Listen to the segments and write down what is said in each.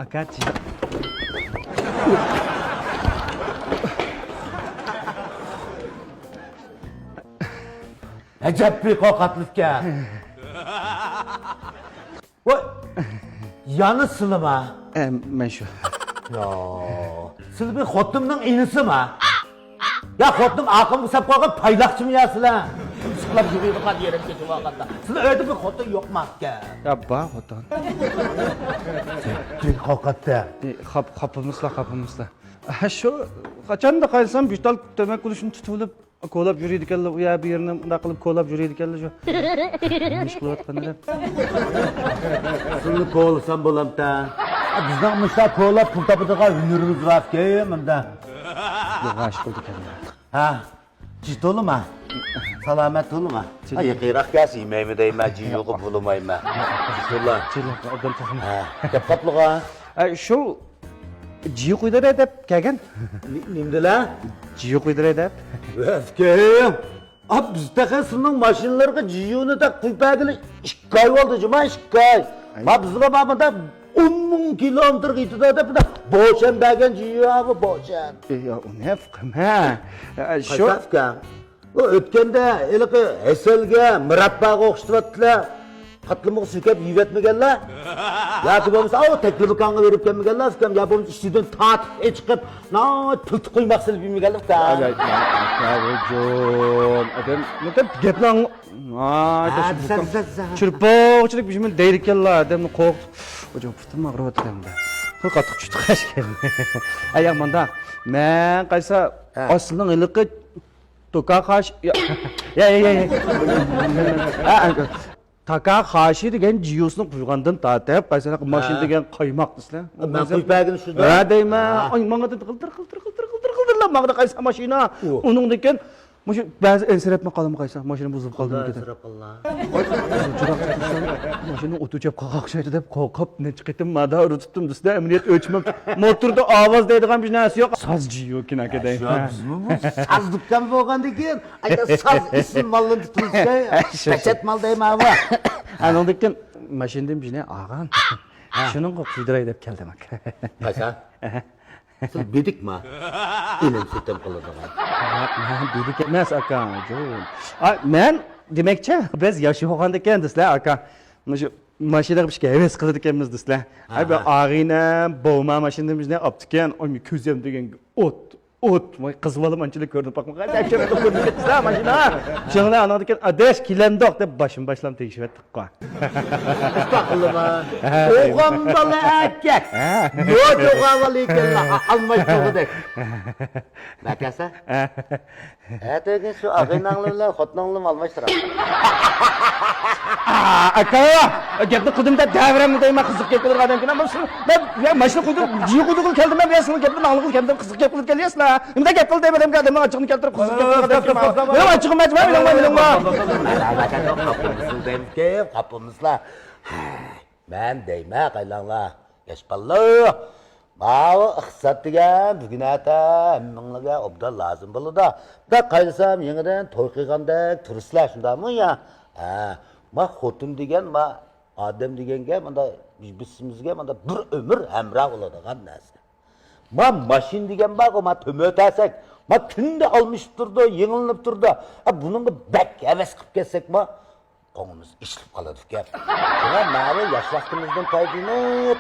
Akachi. Acayip bir korkaklıkka. Vay. Yanı sılıma. Men şu. Ya. Siz bir xotinning inisi mi? Ya xotin aql qilib qo'ygan paylaqchimi yasizlar? Siqlab yuradigan yerim ketib qolganda. Sizlar öyle bir xotin yo'qmi aka? Ya bak otan. Bir qo'rqatda. Kapımızla. Şu kaçan da kaysam büyütal demek kuluşunu tutulup kolab yürüyedikenler uya bir yerine nakılıp kolab yürüyedikenler şu. Niş kılavatkanlar. Sizni ko'lisam bo'lamda. Bizning mushta ko'lab pul topadigan hunarimiz var ki bunda. Yok aşık olduk kendine. Ha. Jitolma. Salomat bo'lma. Yiqiroq gas yemaymi deyman, jiyo'qi bo'lmayman. Jitolla. Çilek oradan takım. Ha. Gap qopluqa. Şu ciyo kuydur edep kegen. Nimdilar? Ciyo kuydur edep. Özgeyim. Ab bizde sizning mashinalarga jiyoni da quypagili 2 oy bo'ldi, juma 2 oy. Ma bizga babada 10 000 kilometr gitdi da bu da bo'shan bergan jiyo abi bo'shan. Ya o ne fıkım ha. Şu Qasafka. O o'tganda eliqi hasalga, murabbaga o'xshatyaptilar. Qatlimuq silkab yeyotmaganlar. Yoki bo'lmasa, o taklifkanga berib kelmaganlar, sizlar ya bo'lmasa ishdan tatib chiqib, pul qo'ymoq silib yemaganlar. ya hocam adam ne kadar geplan. Çırpıcılık bir şey değil ki Allah adam kork. Hocam fıtım ağrı var demde. Kıl katık çıktı kaç geldi. Ayak manda. Men kaysa aslında ılıkı toka kaş ya. Taka kaşı degen ciyosunu kuygandan tatep kaysa maşin degen kaymak dısla. Ben quypagini şurada. Ha deyme. Ay manga da kıldır lan mağda kaysa maşina. Onun deken Maşın bazı enseretme kalım kaysa maşının bozulup kaldı mı gider. Maşının oturup kalkak şeydi de kalkıp ne çıktım mada tuttum da emniyet ölçmem. Motorda avaz deydiğim bir nesi yok. Sazcı yok ki ne kadar. Sazlıktan bo'lgan ekan. Ayta saz isim malını tutulsa, kaçat mal deyim abi. Hani ondaki maşindim bir ne ağan. Şunun kokuyduray dep geldim bak. Kaça? Siz bidik mi? İlim sütem kıladigan. Bidik etmez aka. Men demekçe biz yaşı hoğanda kendisler aka. Maşinada bir şey heves kıldık kendimiz disler. Abi ağına boğma maşinada biz ne yaptıkken o mi küzem degen ot. Kızmalı mançılık gördüm bakma. Hadi şöyle dokunduk ettiler maşina. Şunlar anladıkken adeş kilemdok de başlam değişip ettik ko. Takılıma. Oğamdalı erkek. Yok oğamalı iken almıştırdık. Bakasa? Etekin şu ağınanlılar, xotnanlım almıştır. Aka, gapni qudimda davrami deyman qiziq gap qilib adam ekan. Ben mashina qo'ydim, jiyo qo'ydim keldim men bilasizmi gapni naql keldim qiziq gap qilib kelyapsizlar. Nimda gap qilib deyman adam ochiqni keltirib qiziq gap qilib adam. Men ochiqni aytma, Kapımızla. Ben deyme qaylanlar. Yaş ballar. Mavi iqtisod degan bugun ata hammanglarga obdal lozim bo'ladi. Da qaysam yangidan to'y qilgandek turistlar shundami ya? Ha, ma xotin degan ma odam deganga menda bizimizga menda bir umr hamroh bo'ladigan narsa. Ma mashin degan baq ma to'matasak, ma kunda almışıp turdi, yengilib turdi. Buningga bak havas qilib kelsak ma qo'ngimiz ishilib qoladi ekan. Buna ma'lum yosh vaqtimizdan foydalanib,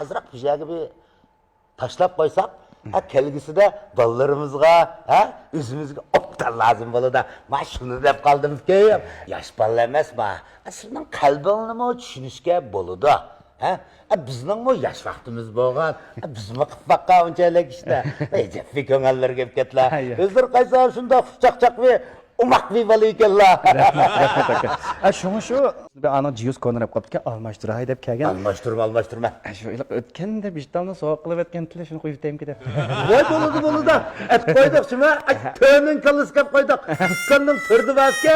azroq pijagi bir tashlab qo'ysak, kelgisida bolalarımızga, o'zimizga obdan lozim bo'ladi. Men shuni deb qoldim-ki, yosh bolalar emasmi? Sizning qalbingizni tushunishga bo'ladi. Bizning bu yosh vaqtimiz bo'lgan. Bizmi qilib baqqan unchalik ishda. Ejabli ko'ngillar kelib ketlar. O'zlar qaysa shunda xushchaqchaq ve umaq bir bola ekanlar. Şunu şu bir ana jiyoz ko'nirib qolibdi, almashtiray deb kelgan. Almashtirma. Shu o'tganda vijdonni sovuq qilib o'tgan tili shuni qo'yib tayim ketadi. Voy bo'ladi. Et qo'ydik shuni, to'nin qilishga qo'ydik. Dukkanning turdi vasga.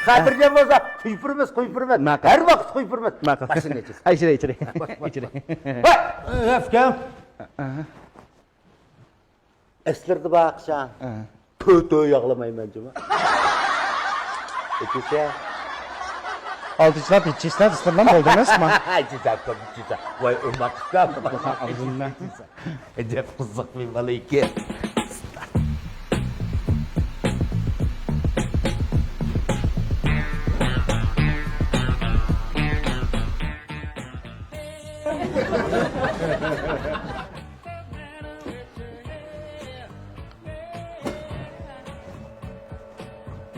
Xotirjam bo'lsa, qo'ypirmas. Har vaqt qo'ypirmas. Mashina ichir. Ichire. Voy, afkam. Eslerdi baqshan. To'y yog'lamayman juma. Ikisi altıçlar, bitçişler, ısırlan oldu emasmi? Çizak, çizak. Vay ırmak kıskam. Ağzından. Acayip kızık bir balı iki.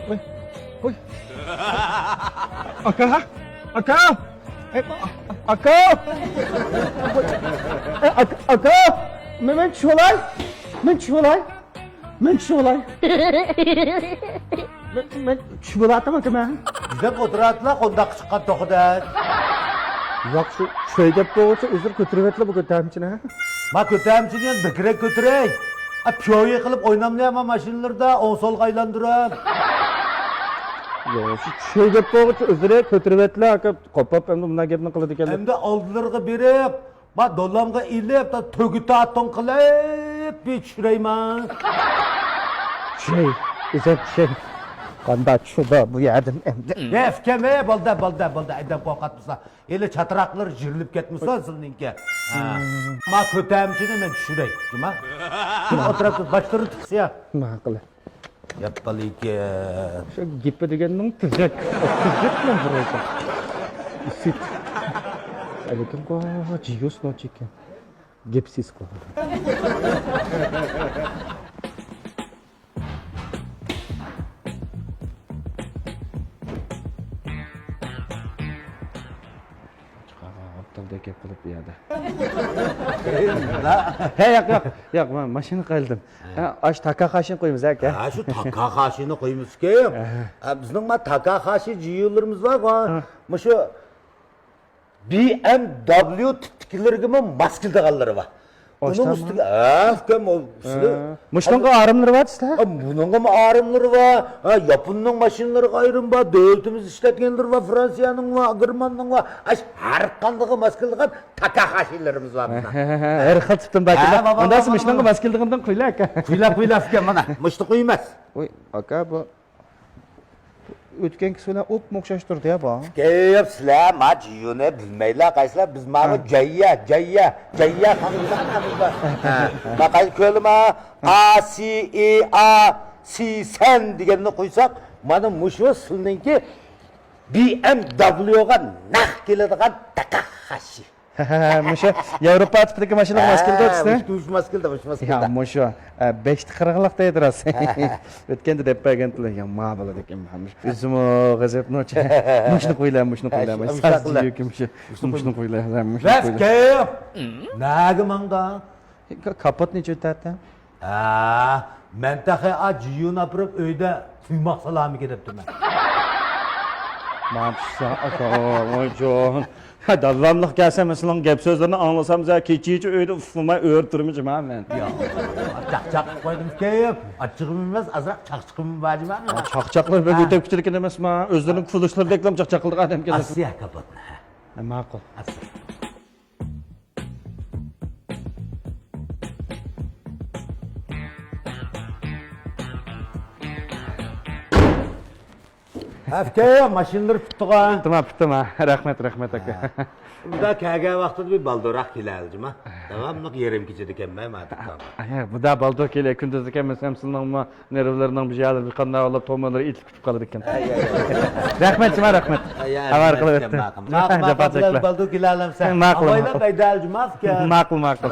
Oi, oi. Aka, aka. Aka. Aka. Men çolay. Men çolay. Men çolay. Men çikolata mı kime? Bize fotoğrafla kondak çıkan tokudan. Yok şu şey dep boğulsa özür götürüvetle bu götürmüşsün. Ma kötüemçinin bikirek götürey. Piyoyu kılıp oynamlayamam maşinlerde on sol kaylandıram. Yok şu şey dep boğulsa özür götürüvetle aka kopap hem de bundan gepni kılıdı keldi. Hem de aldılarga berip, ma dolamga ilip da tögütü aton kılıp bir çüreyman. Şey, güzel şey. Kanda şurada bu yerden emdi. Efkeme balda edem kokatmışsa. Eli çatıraklar jirilip ketmişsa sılninki. Ma kötüemçini men çürey. Cuma. Kim oturup başları tıksıya. Makul. Yappalı ki. Şu gipi degenin tüzek. Tüzek mi burası? Sit. Alekim ko ciyos no chicken. Gipsiz ko. Aptal da gap qilib bu yerda. He yok. Yok, men mashina qildim. Ash taka qashin qo'yamiz aka. Ha şu taka kaşını koymuş ki. Bizning ma taka kaşı ciyularımız var. Ma şu BMW tikilirgi mi maskilde kalları var. Onun üstüne kim o Muştonga arımları var sizlar? bunun mu ağrımları var, Japon'un maşinleri ayrım var, devletimiz işletkenleri var, Fransa'nın var, German'ın var, her kandığı maskildiğin taka kaşilerimiz var bundan. Her xil tipdan bakildi. Ondasi Muştonga maskildiğinden qo'yla aka. Kuyla ki mana, mıştı kuymaz. Oy, aka bu o'tgan kishilar o'p o'xshash turdi ya bu. Keyif sizler ma ciyunu bilmeyler kaysılar, biz ma cayya kandığı var. Ma kayı köylüme A-C-E-A-C-Sen diyenini koysak, mana muşu sılınki BMW'ga nah keladigan taka kaşı. Musha Yevropa tipidagi mashina maskilda o'tsa. Uch maskilda. Ya musha 5 qirg'iliqda ediras. O'tganda deb berganlar, ya ma bo'ladi ekan. O'zim g'azab nocha. Mushni qo'ylar. Sazdi yoki mushni qo'ylar. Ves keyif. Nagi manga? Kapot necha o'tadi? Men tahi ciyun apırıp öyde suymak salami kediptim ben. Mansa aka, ojon. Davamlıq gəlsə məsələn gəp sözlərini anlasam zə keçici öydə ufumay öyrətdirmişəm ha mən. Ya, çak koydum keyif. Açığım bilmez, azrak çakçıkım bacım ha. Çaqçaqlar belə ötəb kütürkən emasmı? Özlərinin quluşları reklam çaqçaqlıq adam gəlir. Asiya kapatma. Ma'qul. Asiya. Afkaya maşinleri tuttuğa. Bitdim ha. Rahmet aka. Bu da kage vaxtıda bir baldorak kilalcım ha. Tamamlık yerim keçidik emməyim artıq tamam. Ay, bu da baldo kele gündüzlük emas hamsınlanma nervlarining bir yerdə bir qanday olub tomaları itilib tutub qalır ekan. Rahmet. Avar qilib etdi. Maqul baldo kilalam sen. Ma'qul. Avayla qaydalcım afka. Ma'qul.